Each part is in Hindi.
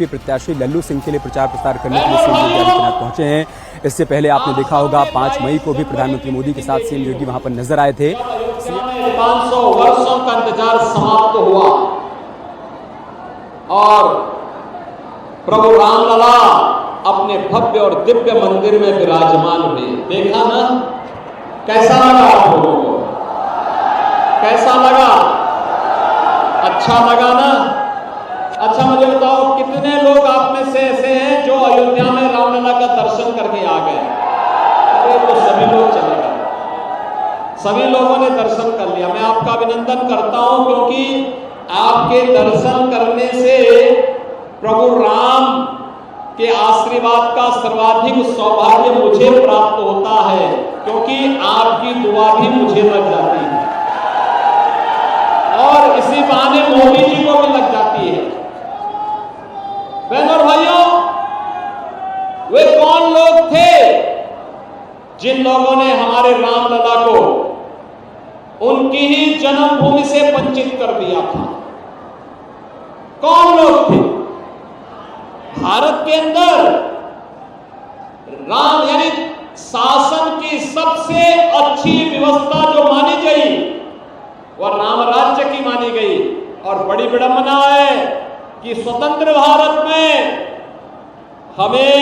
प्रत्याशी लल्लू सिंह के लिए प्रचार प्रसार करने के लिए सीएम योगी आदित्यनाथ पहुंचे हैं। इससे पहले आपने देखा होगा 5 मई को भी प्रधानमंत्री मोदी के साथ सीएम योगी वहां पर नजर आए थे। 500 वर्षों का इंतजार समाप्त हुआ और प्रभु रामलला अपने भव्य और दिव्य मंदिर में विराजमान हुए। देखा ना, कैसा लगा आप लोगों को? कैसा लगा? अच्छा लगा ना? अच्छा, मुझे बताओ कितने लोग आप में से ऐसे हैं जो अयोध्या में रामलला का दर्शन करके आ गए? अरे तो सभी लोग चले गए, सभी लोगों ने दर्शन कर लिया। मैं आपका अभिनंदन करता हूं, क्योंकि आपके दर्शन करने से प्रभु राम के आशीर्वाद का सर्वाधिक सौभाग्य मुझे प्राप्त होता है, क्योंकि आपकी दुआ भी मुझे लग जाती है और इसी बहाने मोदी जी को भी लग जाती है। बहनों और भाइयों, वे कौन लोग थे जिन लोगों ने हमारे रामलला को उनकी ही जन्मभूमि से वंचित कर दिया था? कौन लोग थे? भारत के अंदर राम यानी शासन की सबसे अच्छी व्यवस्था जो मानी गई वह राम राज्य की मानी गई। और बड़ी विडंबना है कि स्वतंत्र भारत में हमें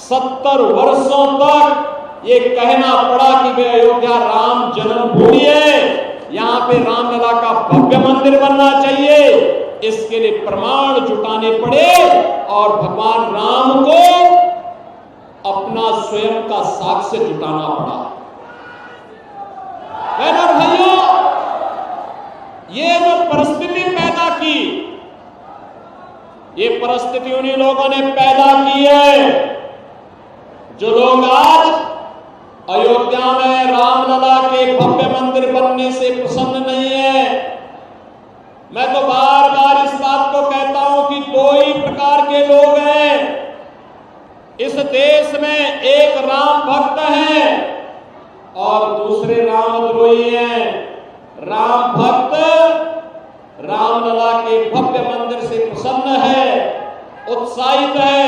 70 वर्षों तक ये कहना पड़ा कि वे अयोध्या राम जन्मभूमि है, यहां पे रामलला का भव्य मंदिर बनना चाहिए। इसके लिए प्रमाण जुटाने पड़े और भगवान राम को अपना स्वयं का साक्ष्य जुटाना पड़ा। बहनों और भाइयों, ये जो परिस्थिति पैदा की, ये परिस्थिति उन्हीं लोगों ने पैदा की है जो लोग आज अयोध्या में रामलला के भव्य मंदिर बनने से प्रसन्न नहीं है। मैं तो बार बार इस बात को कहता हूं कि 2 ही प्रकार के लोग हैं इस देश में, एक राम भक्त है और दूसरे रामद्रोही हैं। राम भक्त रामलला के भव्य मंदिर से प्रसन्न है, उत्साहित है,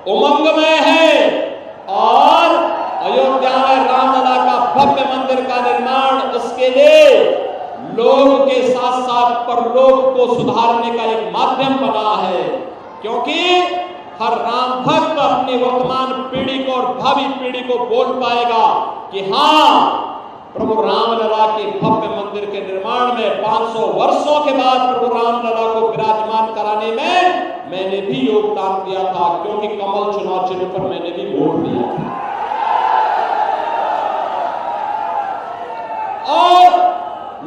उमंग में है और अयोध्या में रामलला का भव्य मंदिर का निर्माण इसके लिए लोग के साथ साथ परलोक को सुधारने का एक माध्यम बना है। क्योंकि हर राम भक्त अपनी वर्तमान पीढ़ी को और भावी पीढ़ी को बोल पाएगा कि हां, प्रभु रामलला के भव्य मंदिर के निर्माण में 500 वर्षों के बाद प्रभु रामलला को विराजमान कराने में मैंने भी योगदान दिया था, क्योंकि कमल चुनाव चिन्ह पर मैंने भी वोट दिया था। और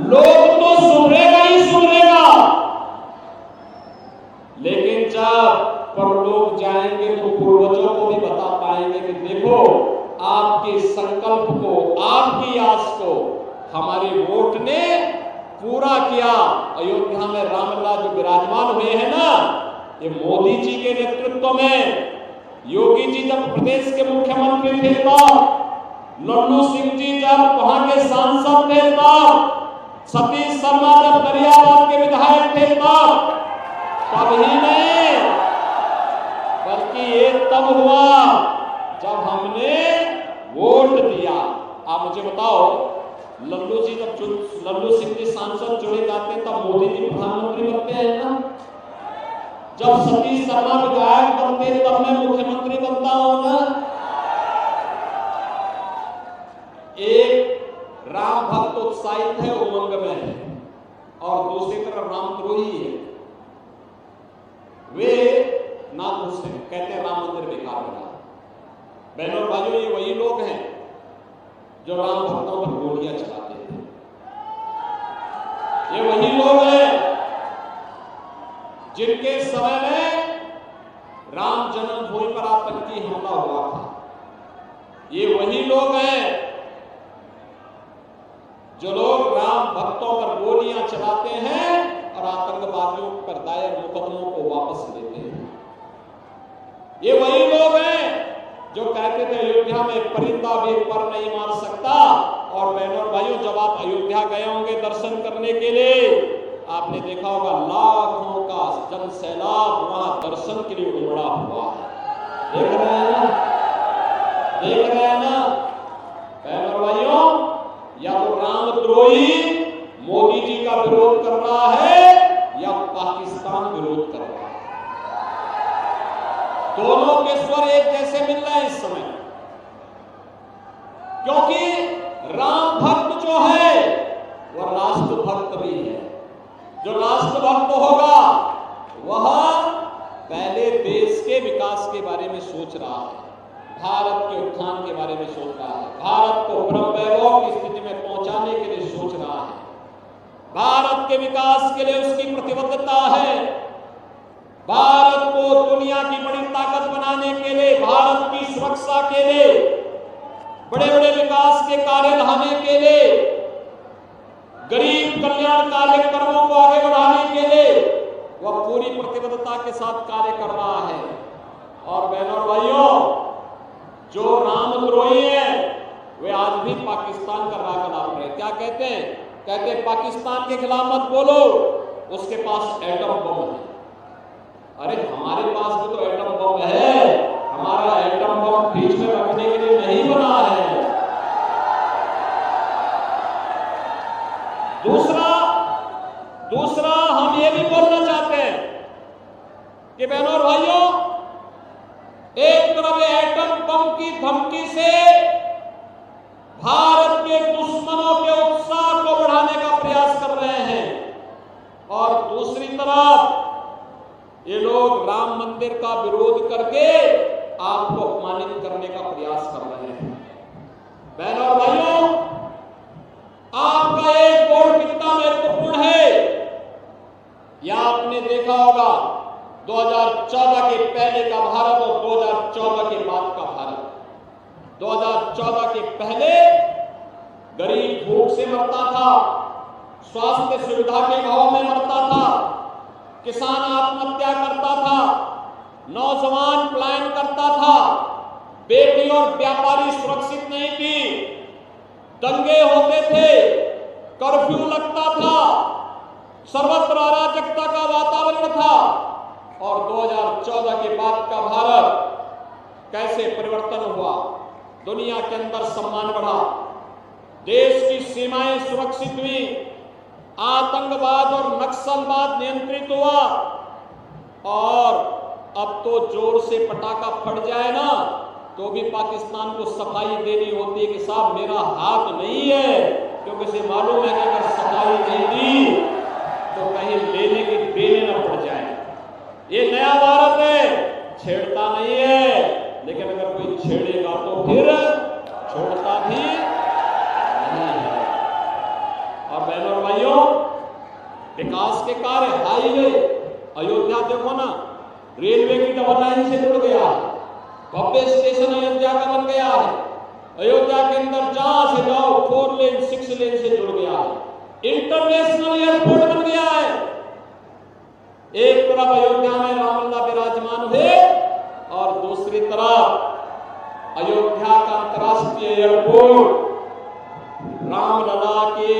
लोग तो सुधरेगा ही सुधरेगा, लेकिन जब परलोक जाएंगे तो पूर्वजों को भी बता पाएंगे कि देखो, आपके संकल्प को, आपकी आस को हमारे वोट ने पूरा किया। अयोध्या में रामलला जो विराजमान हुए हैं ना, ये मोदी जी के नेतृत्व में, योगी जी जब प्रदेश के मुख्यमंत्री थे तब, लल्लू सिंह जी जब वहां के सांसद थे तब, सतीश शर्मा जब दरियाबाद के विधायक थे तब ही नहीं, बल्कि ये तब हुआ जब हमने वोट दिया। आप मुझे बताओ, लल्लू सिंह जी सांसद चुने जाते हैं तब मोदी जी प्रधानमंत्री बनते हैं ना? जब सतीश शर्मा विधायक बनते तब मैं मुख्यमंत्री बनता हूं ना? एक राम भक्त उत्साहित है, उमंग में है, और दूसरी तरफ रामद्रोही है। वे ना खुश हैं, कहते हैं राम मंदिर बेकार बना। बहनों और भाइयों, ये वही लोग हैं जो राम भक्तों पर गोलियां चलाते थे। ये वही लोग हैं जिनके समय में राम जन्मभूमि पर आतंकी हमला हुआ था। ये वही लोग हैं जो लोग राम भक्तों पर गोलियां चलाते हैं और आतंकवादियों पर दायर मुकदमों को वापस लेते हैं। ये वही लोग हैं जो कहते थे अयोध्या में परिंदा भी पर नहीं मार सकता। और बहनों और भाइयों, जब आप अयोध्या गए होंगे दर्शन करने के लिए, आपने देखा होगा लाखों का जन सैलाब वहां दर्शन के लिए उमड़ा हुआ है। देख रहे हैं ना, देख रहे हैं ना बहनों और भाइयों, या तो रामद्रोही मोदी जी का विरोध कर रहा है या पाकिस्तान विरोध कर रहा है। दोनों के स्वर एक जैसे मिल रहे हैं इस समय, क्योंकि राम भक्त जो है वह राष्ट्र भक्त भी है। जो राष्ट्र भक्त होगा वह पहले देश के विकास के बारे में सोच रहा है, भारत के उत्थान के बारे में सोच रहा है, भारत को ब्रह्म वैभव की स्थिति में पहुंचाने के लिए सोच रहा है, भारत के विकास के लिए उसकी प्रतिबद्धता है, भारत को दुनिया की बड़ी ताकत बनाने के लिए, भारत की सुरक्षा के लिए, बड़े बड़े विकास के कार्य लाने के लिए, गरीब कल्याण कार्यक्रमों को आगे बढ़ाने के लिए वह पूरी प्रतिबद्धता के साथ कार्य कर रहा है। और बहनों और भाइयों, जो रामद्रोही हैं वे आज भी पाकिस्तान का राग अलाप रहे। क्या कहते हैं? कहते हैं पाकिस्तान के खिलाफ मत बोलो, उसके पास एटम बम है। अरे हमारे पास भी तो एटम बम है, हमारा एटम बम बीच में रखने के लिए नहीं बना है। दूसरा हम ये भी बोलना चाहते हैं कि बहनों और भाइयों, एक तरफ एटम बम की धमकी से भारत के दुश्मनों के उत्साह को बढ़ाने का प्रयास कर रहे हैं, और दूसरी तरफ ये लोग राम मंदिर का विरोध करके आपको अपमानित करने का प्रयास कर रहे हैं। बहनों और भाइयों, आपका एक वोट कितना महत्वपूर्ण है यह आपने देखा होगा। 2014 के पहले का भारत और 2014 के बाद का भारत। 2014 के पहले गरीब भूख से मरता था, स्वास्थ्य सुविधा के अभाव में मरता था, किसान आत्महत्या करता था, नौजवान पलायन करता था, बेटी और व्यापारी सुरक्षित नहीं थी, दंगे होते थे, कर्फ्यू लगता था, सर्वत्र अराजकता का वातावरण था। और 2014 के बाद का भारत कैसे परिवर्तन हुआ, दुनिया के अंदर सम्मान बढ़ा, देश की सीमाएं सुरक्षित हुई, आतंकवाद और नक्सलवाद नियंत्रित हुआ, और अब तो जोर से पटाखा फट जाए ना तो भी पाकिस्तान को सफाई देनी होती है कि साहब मेरा हाथ नहीं है, क्योंकि इसे मालूम है कि अगर सफाई नहीं दी तो कहीं लेने की देने न पड़ जाए। ये नया भारत है, छेड़ता नहीं है, लेकिन अगर कोई छेड़ेगा तो फिर छोड़ता भी नहीं है। और बहनों और भाइयों, विकास के कार्य, हाईवे, अयोध्या देखो ना, रेलवे की डबल लाइन से जुड़ गया है, भव्य स्टेशन अयोध्या का बन गया है, अयोध्या के अंदर जहां से जाओ 4 लेन 6 लेन से जुड़ गया है, इंटरनेशनल एयरपोर्ट बन गया है। एक तरफ अयोध्या में रामलला विराजमान हुए और दूसरी तरफ अयोध्या का अंतर्राष्ट्रीय एयरपोर्ट रामलला के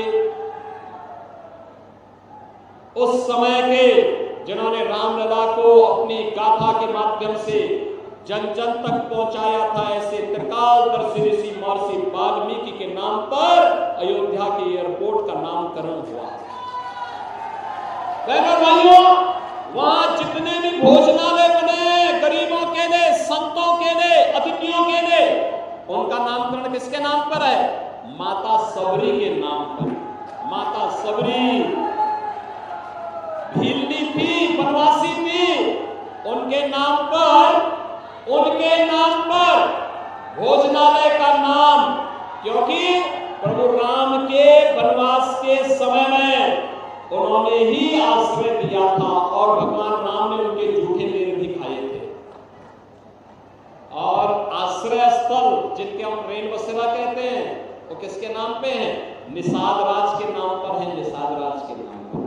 उस समय के जिन्होंने रामलला को अपनी गाथा के माध्यम से जन जन तक पहुंचाया था, ऐसे त्रिकालदर्शी ऋषि महर्षि वाल्मीकि के नाम पर अयोध्या के एयरपोर्ट का नामकरण हुआ। बहनों भाइयों, वहां जितने भी भोजनालय बने गरीबों के लिए, संतों के लिए, अतिथियों के लिए, उनका नामकरण किसके नाम पर है? माता सबरी के नाम पर। माता सबरी भीलनी थी, वनवासी थी, उनके नाम पर भोजनालय का नाम, क्योंकि प्रभु राम के वनवास के समय में उन्होंने ही आश्रय दिया था और भगवान राम ने उनके झूठे मेवे भी खाए थे। और आश्रय स्थल जिनके हम रेल बसेरा कहते हैं वो किसके नाम पे हैं? निषाद राज के नाम पर है, निषाद राज के नाम पर।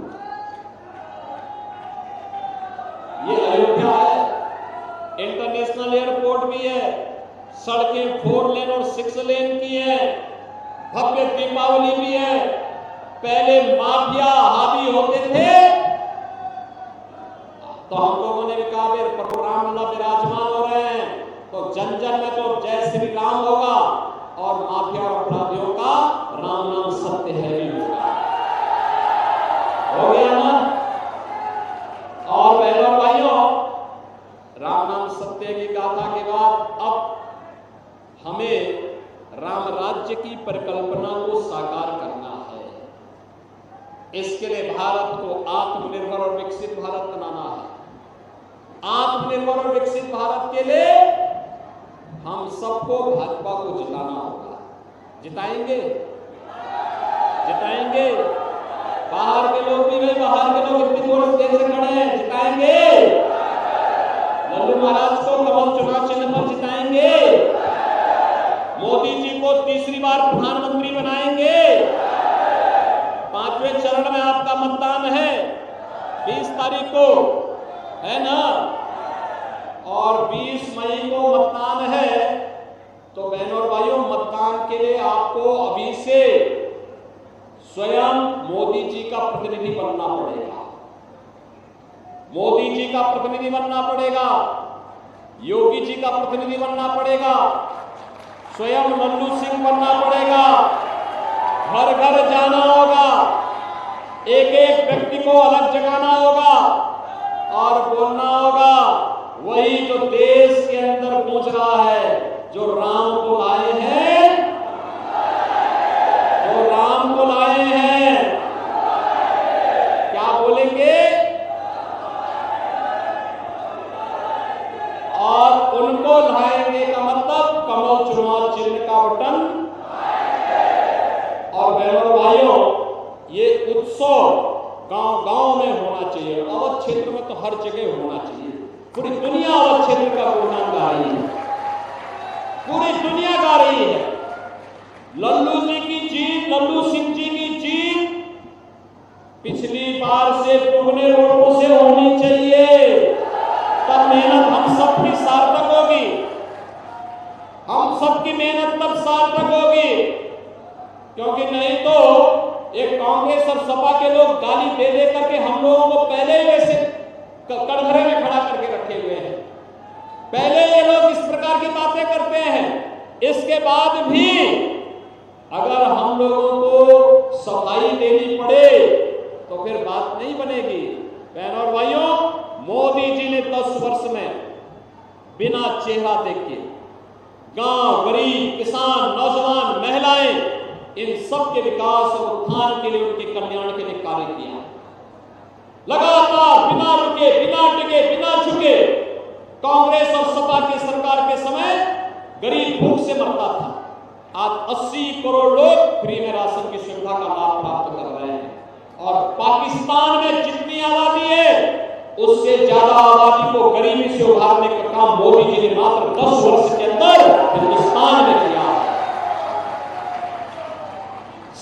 ये अयोध्या है, इंटरनेशनल एयरपोर्ट भी है, सड़कें 4 लेन और 6 लेन की है, भव्य दीपावली भी है, पहले माफिया हावी होते थे, तो हम लोगों ने भी कहा प्रभु रामलला विराजमान हो रहे हैं, तो जन जन में तो जय श्री राम होगा और माफिया और अपराधियों का राम नाम सत्य है भी होगा। हो गया ना? और बहनों भाइयों, राम नाम सत्य की गाथा के बाद अब हमें राम राज्य की परिकल्पना को साकार करना है। इसके लिए भारत को आत्मनिर्भर और विकसित भारत बनाना है। आत्मनिर्भर और विकसित भारत के लिए हम सबको भाजपा को जिताना होगा। जिताएंगे? जिताएंगे? बाहर के लोग भी, भाई बाहर के लोग इतनी देर से खड़े हैं, जिताएंगे? लल्लू महाराज को कमल चुनाव चिन्ह पर जिताएंगे? मोदी जी को तीसरी बार प्रधानमंत्री बनाएंगे? 5वें चरण में आपका मतदान है 20 तारीख को, है ना? और 20 मई को मतदान है। तो बहनों और भाइयों, मतदान के लिए आपको अभी से स्वयं मोदी जी का प्रतिनिधि बनना पड़ेगा। मोदी जी का प्रतिनिधि बनना पड़ेगा, योगी जी का प्रतिनिधि बनना पड़ेगा, स्वयं लल्लू सिंह बनना पड़ेगा, घर घर जाना होगा, एक एक व्यक्ति को अलग जगाना होगा और बोलना होगा वही जो देश के अंदर गूंज रहा है, जो राम को लाए हैं, जो राम को लाए हैं। क्या बोलेंगे? और उनको लाएंगे का मतलब कमल चुनाव चिन्ह का बटन। और बहनों भाइयों, ये उत्सव गांव-गांव में होना चाहिए, अवध क्षेत्र में तो हर जगह होना चाहिए। पूरी दुनिया अवध क्षेत्र का गुणगान गा रही है, पूरी दुनिया गा रही है। लल्लू जी की जीत, लल्लू सिंह जी की जीत पिछली बार से दुगने वोटों से होनी चाहिए। तब मेहनत हम सबकी सार्थक होगी, हम सबकी मेहनत तब सार्थक होगी। क्योंकि नहीं तो एक कांग्रेस और सपा के लोग गाली दे दे करके हम लोगों को पहले ही वैसे कटघरे में खड़ा करके रखे हुए हैं। पहले ये लोग इस प्रकार की बातें करते हैं, इसके बाद भी अगर हम लोगों को सफाई देनी पड़े तो फिर बात नहीं बनेगी। बहनों और भाइयों, मोदी जी ने 10 वर्ष में बिना चेहरा देखे गांव, गरीब, किसान, नौजवान, महिलाएं, इन सब के विकास और उत्थान के लिए, उनके कल्याण के लिए कार्य किया। लगातार बिना रुके, बिना टिके, बिना झुके कांग्रेस और सपा की सरकार के समय गरीब भूख से मरता था। आज 80 करोड़ लोग फ्री में राशन की सुविधा का लाभ प्राप्त कर रहे हैं। और पाकिस्तान में जितनी आबादी है उससे ज्यादा आबादी को गरीबी से उभारने का काम मोदी जी ने मात्र 10 वर्ष के अंदर हिंदुस्तान में किया।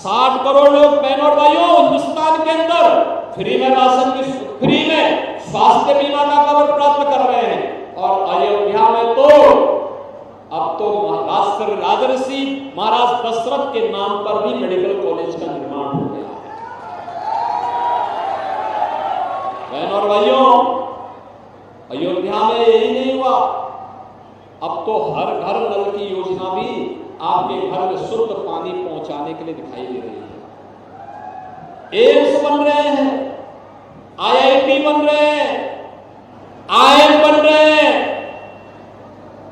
60 करोड़ लोग बहनों और भाइयों हिंदुस्तान के अंदर फ्री में राशन की, फ्री में स्वास्थ्य बीमा का कवर प्राप्त कर रहे हैं। और अयोध्या में तो अब तो राजर्षि महाराज दशरथ के नाम पर भी मेडिकल कॉलेज का निर्माण हो गया है। बहनों और भाइयों, अयोध्या में यही नहीं हुआ, अब तो हर घर नल की योजना भी आपके घर में शुद्ध पानी पहुंचाने के लिए दिखाई दे रही है। एम्स बन रहे हैं, IIT बन रहे हैं, IIM बन रहे हैं,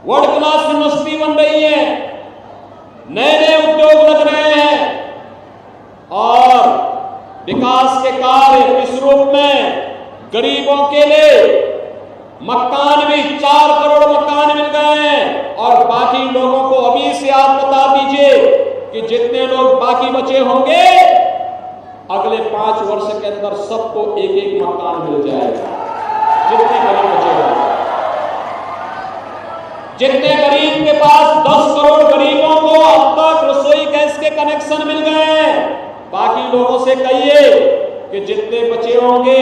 वर्ल्ड क्लास यूनिवर्सिटी बन रही है, नए नए उद्योग लग रहे हैं। और विकास के कार्य इस रूप में गरीबों के लिए मकान भी 4 करोड़ मकान मिल गए हैं। और बाकी लोगों को अभी से आप बता दीजिए कि जितने लोग बाकी बचे होंगे अगले 5 वर्ष के अंदर सबको एक एक मकान मिल जाएगा। जितने गरीब बचे होंगे, जितने गरीब के पास 10 करोड़ गरीबों को अब तक रसोई गैस के कनेक्शन मिल गए हैं, बाकी लोगों से कहिए कि जितने बचे होंगे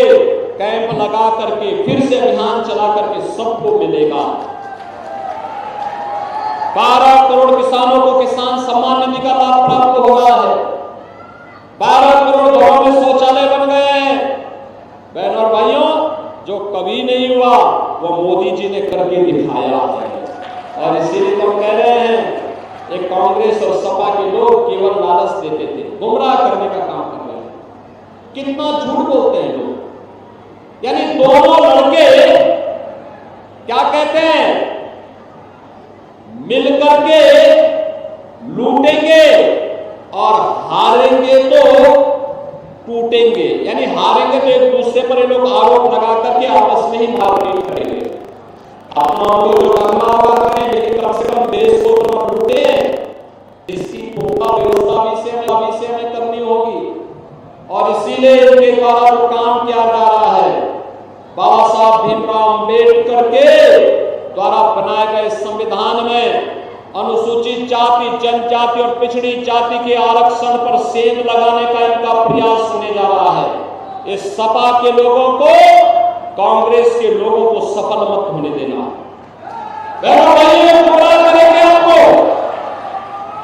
कैंप लगा करके फिर से अभियान चला करके सबको मिलेगा। 12 करोड़ किसानों को किसान सम्मान निधि का लाभ प्राप्त हो रहा है। 12 करोड़ वो मोदी जी ने करके दिखाया है। और इसीलिए तो कह रहे हैं ये कांग्रेस और सपा के लोग केवल लालच देते थे, गुमराह करने का काम कर रहे हैं। कितना झूठ बोलते हैं लोग। यानी दोनों लड़के क्या कहते हैं, मिलकर के लूटेंगे और हारेंगे तो टूटेंगे। यानी हारेंगे तो एक दूसरे पर ये लोग आरोप लगा करके आपस में ही मारपीट करेंगे। अपना उनको जो करना होगा करें, लेकिन कम से कम देश को तो लूटे। इसकी पुख्ता व्यवस्था भी से हमें करनी होगी। और इसीलिए इनके द्वारा जो काम किया जा रहा है, बाबा साहब भीमराव अंबेडकर के द्वारा बनाए गए संविधान में अनुसूचित जाति, जनजाति और पिछड़ी जाति के आरक्षण पर सेंध लगाने का इनका प्रयास होने जा रहा है। इस सपा के लोगों को, कांग्रेस के लोगों को सफल मत होने देना। बहनों भाइयों, गुमराह करेंगे, आपको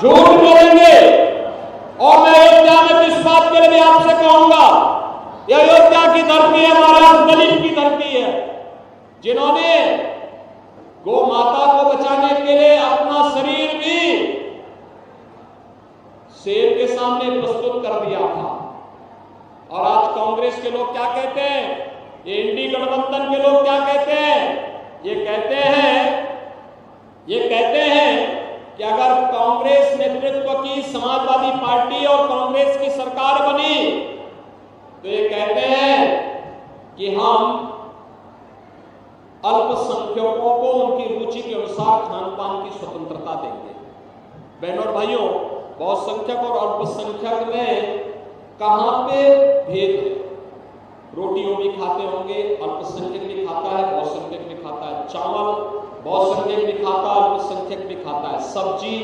झूठ बोलेंगे। और मैं अयोध्या में इस बात के लिए भी आपसे कहूंगा, यह अयोध्या की धरती है, महाराज दलित की धरती है, जिन्होंने गौ माता को बचाने के लिए अपना शरीर भी शेर के सामने प्रस्तुत कर दिया था। और आज कांग्रेस के लोग क्या कहते हैं, ये इंडी गठबंधन के लोग क्या कहते हैं, ये कहते हैं कि अगर कांग्रेस नेतृत्व की समाजवादी पार्टी और कांग्रेस की सरकार बनी तो ये कहते हैं कि हम अल्पसंख्यकों को उनकी रुचि के अनुसार खान पान की स्वतंत्रता देंगे। बहनों और भाइयों, बहुसंख्यक और अल्पसंख्यक में कहां पे भेद है? रोटियों भी खाते होंगे, अल्पसंख्यक भी खाता है, बहुसंख्यक भी खाता है। चावल बहुसंख्यक भी खाता है, अल्पसंख्यक भी खाता है। सब्जी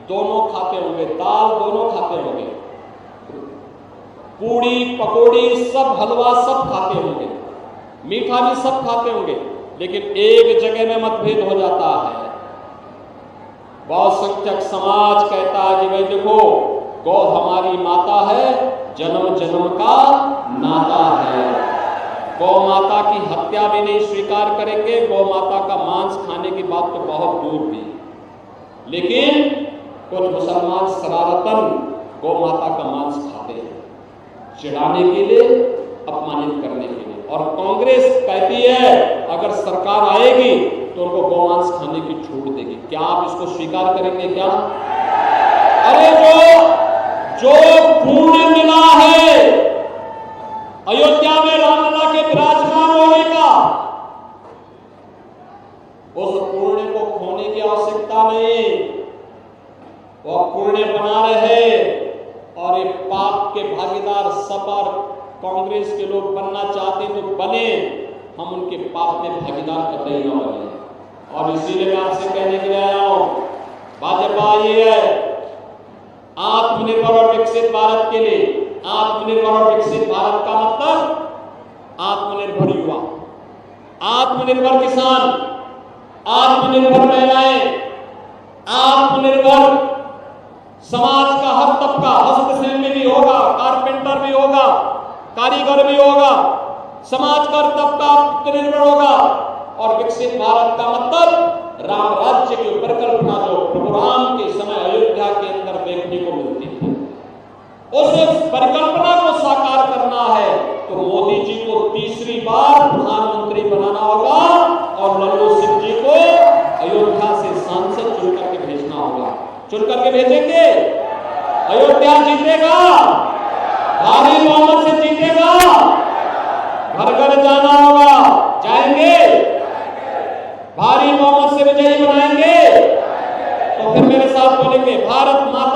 दोनों खाते होंगे, दाल दोनों खाते होंगे, पूड़ी पकौड़ी सब, हलवा सब खाते होंगे, मीठा भी सब खाते होंगे। लेकिन एक जगह में मतभेद हो जाता है। बहुसंख्यक समाज कहता है कि भाई देखो, गौ हमारी माता है, जन्म जन्म का नाता है, गौ माता की हत्या भी नहीं स्वीकार करेंगे, गौ माता का मांस खाने की बात तो बहुत दूर भी। लेकिन कुछ मुसलमान शरारतन गौ माता का मांस खाते हैं, चिढ़ाने के लिए, अपमानित करने के लिए। और कांग्रेस कहती है अगर सरकार आएगी तो उनको गौमांस खाने की छूट देगी। क्या आप इसको स्वीकार करेंगे क्या? अरे जो पुण्य मिला है अयोध्या में रामलला के विराजमान होने का, उस पुण्य को खोने की आवश्यकता नहीं। वह पुण्य बना रहे और ये पाप के भागीदार सपा कांग्रेस के लोग बनना चाहते तो बने, हम उनके पाप में भागीदार कतई न बने। और इसीलिए मैं आपसे कहने के लिए आया हूं, भाजपा ये है आत्मनिर्भर और विकसित भारत के लिए। आत्मनिर्भर और विकसित भारत का मतलब आत्मनिर्भर युवा, आत्मनिर्भर किसान, आत्मनिर्भर महिलाएं, आत्मनिर्भर समाज का हर तबका, हस्तशिल्पी भी होगा, कारपेंटर भी होगा, कारीगर भी होगा, समाज का हर तबका आत्मनिर्भर होगा। और विकसित भारत का मतलब राम राज्य की परिकल्पना जो प्रभु राम के समय अयोध्या के अंदर देखने को मिलती थी, उस परिकल्पना को साकार करना है तो मोदी जी को तीसरी बार प्रधानमंत्री बनाना होगा और लल्लू सिंह जी को अयोध्या से सांसद चुन करके भेजना होगा। चुन करके भेजेंगे, अयोध्या जीतेगा, भारी बहुमत से जीतेगा, घर घर जाना होगा, जाएंगे, भारी बहुमत से विजयी बनाएंगे। तो फिर मेरे साथ बोलेंगे भारत माता